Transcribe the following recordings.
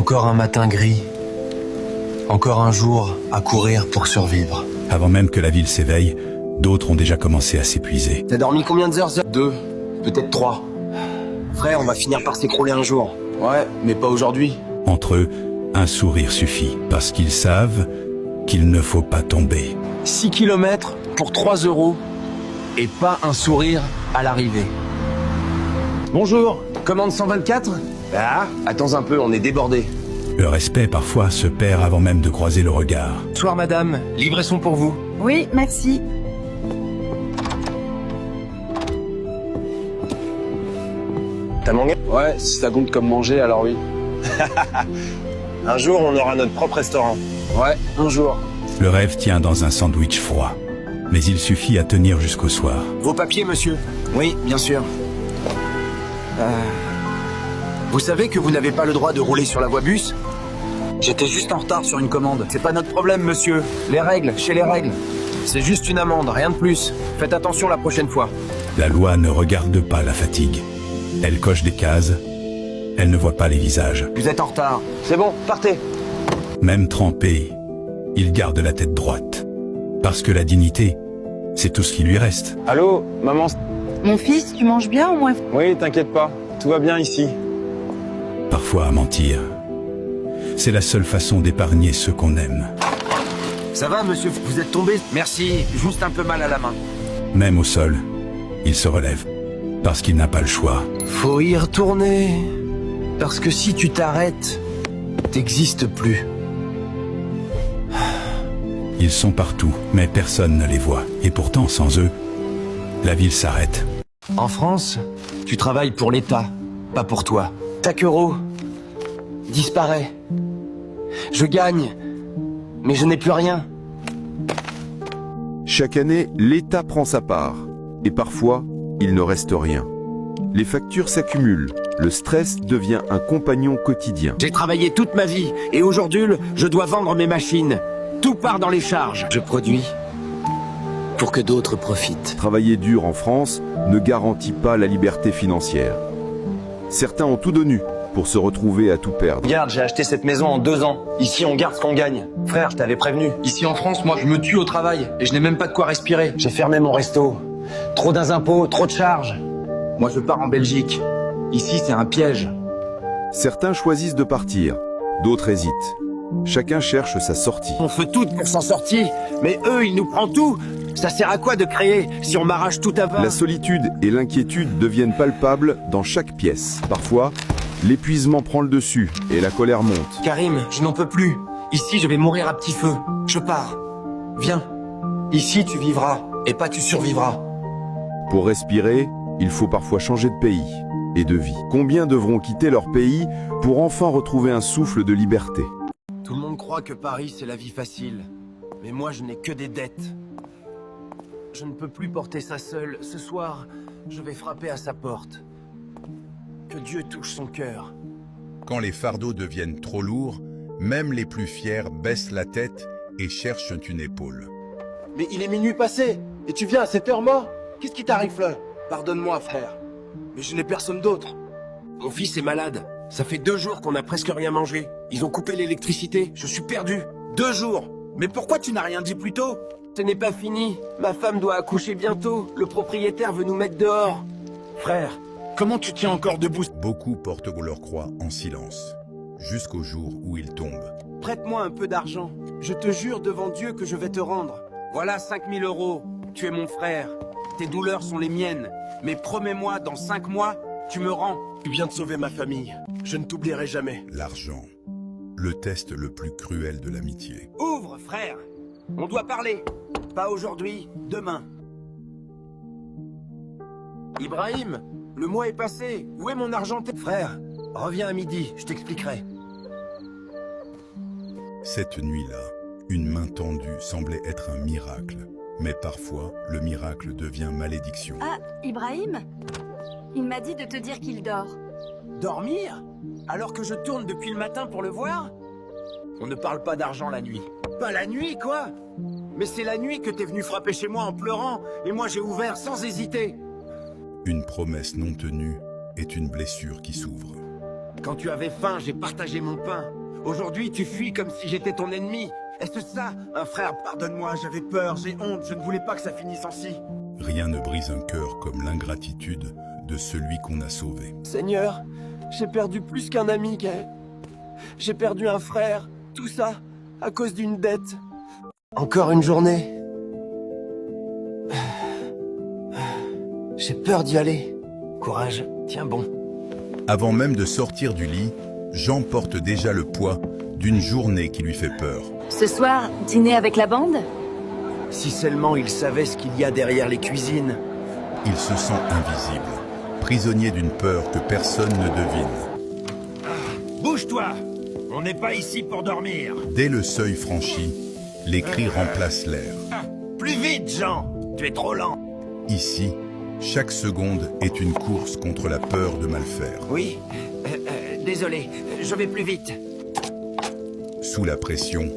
Encore un matin gris. Encore un jour à courir pour survivre. Avant même que la ville s'éveille, d'autres ont déjà commencé à s'épuiser. T'as dormi combien d'heures? 2, peut-être 3. Frère, on va finir par s'écrouler un jour. Ouais, mais pas aujourd'hui. Entre eux, un sourire suffit, parce qu'ils savent qu'il ne faut pas tomber. 6 km pour 3 € et pas un sourire à l'arrivée. Bonjour, commande 124? Ah, attends un peu, on est débordé. Le respect, parfois, se perd avant même de croiser le regard. Bonsoir madame, livraison pour vous. Oui, merci. T'as mangé? Ouais, si ça compte comme manger, alors oui. Un jour, on aura notre propre restaurant. Ouais, un jour. Le rêve tient dans un sandwich froid. Mais il suffit à tenir jusqu'au soir. Vos papiers, monsieur? Oui, bien sûr. Vous savez que vous n'avez pas le droit de rouler sur la voie bus? J'étais juste en retard sur une commande. C'est pas notre problème, monsieur. Les règles, chez les règles. C'est juste une amende, rien de plus. Faites attention la prochaine fois. La loi ne regarde pas la fatigue. Elle coche des cases. Elle ne voit pas les visages. Vous êtes en retard. C'est bon, partez. Même trempé, il garde la tête droite. Parce que la dignité, c'est tout ce qui lui reste. Allô, maman? Mon fils, tu manges bien au moins? Oui, t'inquiète pas, tout va bien ici. Parfois à mentir. C'est la seule façon d'épargner ceux qu'on aime. Ça va, monsieur? Vous êtes tombé? Merci, juste un peu mal à la main. Même au sol, il se relève. Parce qu'il n'a pas le choix. Faut y retourner. Parce que si tu t'arrêtes, t'existes plus. Ils sont partout, mais personne ne les voit. Et pourtant, sans eux, la ville s'arrête. En France, tu travailles pour l'État, pas pour toi. Chaque euro disparaît. Je gagne, mais je n'ai plus rien. Chaque année, l'État prend sa part. Et parfois, il ne reste rien. Les factures s'accumulent. Le stress devient un compagnon quotidien. J'ai travaillé toute ma vie, et aujourd'hui, je dois vendre mes machines. Tout part dans les charges. Je produis pour que d'autres profitent. Travailler dur en France ne garantit pas la liberté financière. Certains ont tout donné pour se retrouver à tout perdre. Regarde, j'ai acheté cette maison en 2 ans. Ici, on garde ce qu'on gagne. Frère, je t'avais prévenu. Ici en France, moi, je me tue au travail et je n'ai même pas de quoi respirer. J'ai fermé mon resto. Trop d'impôts, trop de charges. Moi, je pars en Belgique. Ici, c'est un piège. Certains choisissent de partir, d'autres hésitent. Chacun cherche sa sortie. On fait tout pour s'en sortir, mais eux, ils nous prennent tout. Ça sert à quoi de créer si on m'arrache tout à bas? La solitude et l'inquiétude deviennent palpables dans chaque pièce. Parfois, l'épuisement prend le dessus et la colère monte. Karim, je n'en peux plus. Ici, je vais mourir à petit feu. Je pars. Viens. Ici, tu vivras, et pas tu survivras. Pour respirer, il faut parfois changer de pays et de vie. Combien devront quitter leur pays pour enfin retrouver un souffle de liberté? Tout le monde croit que Paris, c'est la vie facile. Mais moi, je n'ai que des dettes. Je ne peux plus porter ça seul. Ce soir, je vais frapper à sa porte. Que Dieu touche son cœur. Quand les fardeaux deviennent trop lourds, même les plus fiers baissent la tête et cherchent une épaule. Mais il est minuit passé, et tu viens à cette heure mort? Qu'est-ce qui t'arrive là? Pardonne-moi, frère. Mais je n'ai personne d'autre. Mon fils est malade. Ça fait 2 jours qu'on n'a presque rien mangé. Ils ont coupé l'électricité. Je suis perdu. 2 jours. Mais pourquoi tu n'as rien dit plus tôt? Ce n'est pas fini. Ma femme doit accoucher bientôt. Le propriétaire veut nous mettre dehors. Frère, comment tu tiens encore debout? Beaucoup portent leur croix en silence, jusqu'au jour où ils tombent. Prête-moi un peu d'argent. Je te jure devant Dieu que je vais te rendre. Voilà 5000 €. Tu es mon frère. Tes douleurs sont les miennes. Mais promets-moi, dans 5 mois, tu me rends. Tu viens de sauver ma famille. Je ne t'oublierai jamais. L'argent, le test le plus cruel de l'amitié. Ouvre, frère. On doit parler. Pas aujourd'hui, demain. Ibrahim, le mois est passé. Où est mon argent? Frère, reviens à midi, je t'expliquerai. Cette nuit-là, une main tendue semblait être un miracle. Mais parfois, le miracle devient malédiction. Ah, Ibrahim? Il m'a dit de te dire qu'il dort. Dormir? Alors que je tourne depuis le matin pour le voir? On ne parle pas d'argent la nuit. Pas la nuit, quoi? Mais c'est la nuit que t'es venu frapper chez moi en pleurant, et moi j'ai ouvert sans hésiter. Une promesse non tenue est une blessure qui s'ouvre. Quand tu avais faim, j'ai partagé mon pain. Aujourd'hui, tu fuis comme si j'étais ton ennemi. Est-ce ça, un frère? Pardonne-moi, j'avais peur, j'ai honte, je ne voulais pas que ça finisse ainsi. Rien ne brise un cœur comme l'ingratitude de celui qu'on a sauvé. Seigneur, j'ai perdu plus qu'un ami, Kay. J'ai perdu un frère. Tout ça, à cause d'une dette. Encore une journée. J'ai peur d'y aller. Courage, tiens bon. Avant même de sortir du lit, Jean porte déjà le poids d'une journée qui lui fait peur. Ce soir, dîner avec la bande? Si seulement il savait ce qu'il y a derrière les cuisines. Il se sent invisible, prisonnier d'une peur que personne ne devine. Bouge-toi! On n'est pas ici pour dormir. Dès le seuil franchi, les cris remplacent l'air. Plus vite, Jean! Tu es trop lent. Ici, chaque seconde est une course contre la peur de mal faire. Oui, désolé, je vais plus vite. Sous la pression,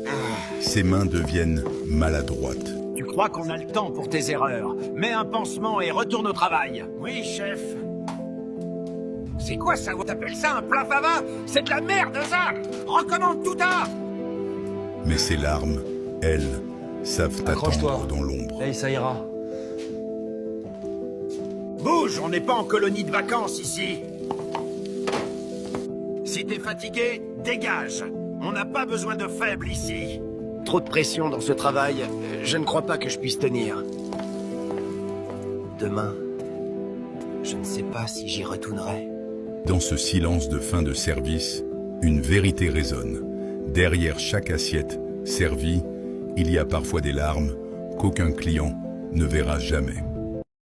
ses mains deviennent maladroites. Tu crois qu'on a le temps pour tes erreurs? Mets un pansement et retourne au travail. Oui, chef. C'est quoi ça? T'appelles ça un plat fava? C'est de la merde, ça! Recommande tout à! Mais ses larmes, elles, savent Accroche-toi. attendre dans l'ombre. Hey, ça ira. Bouge, on n'est pas en colonie de vacances ici. Si t'es fatigué, dégage. On n'a pas besoin de faibles ici. Trop de pression dans ce travail. Je ne crois pas que je puisse tenir. Demain, je ne sais pas si j'y retournerai. Dans ce silence de fin de service, une vérité résonne. Derrière chaque assiette servie, il y a parfois des larmes qu'aucun client ne verra jamais.